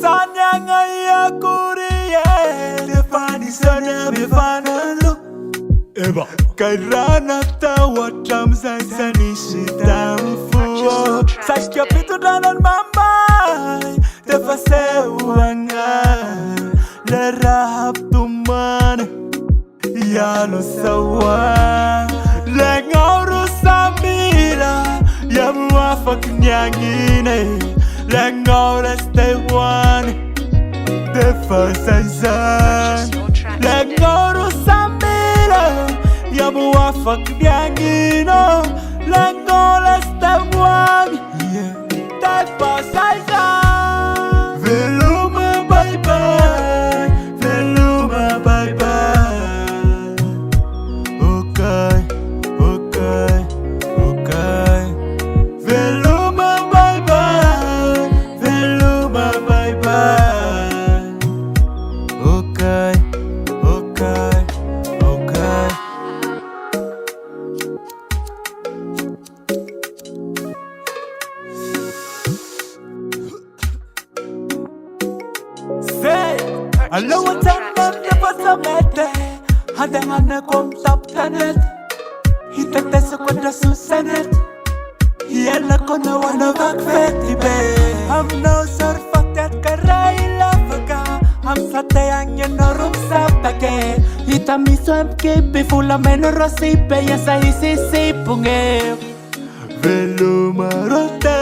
Sanya ya kuriye Defani sana mefana lo Eba Kairana tawa Tramza isani shitamfuo Sashkia pitu danan mama Tefase uanga Lerahap tuman Yalo sawa Lengauru samira Yamuafak nyangine Lengauru stay one The first season Lengauru samira Yamuafak nyangine Lengauru stay one The first season Veluma bye bye Veluma bye bye Okay, okay, okay. Veluma bye bye, Veluma bye bye. Okay, okay, okay. Say, I know what I'm never Hadangana kom top tanet Hitate sa kwanda susanet Yala ko na wana bagfeti be I'm no sort fuck that karay lavaga I'm satayang yan no rum sa pake Hita mi swam kipi fula menoro sipe Yasa hisisi punge Veluma rote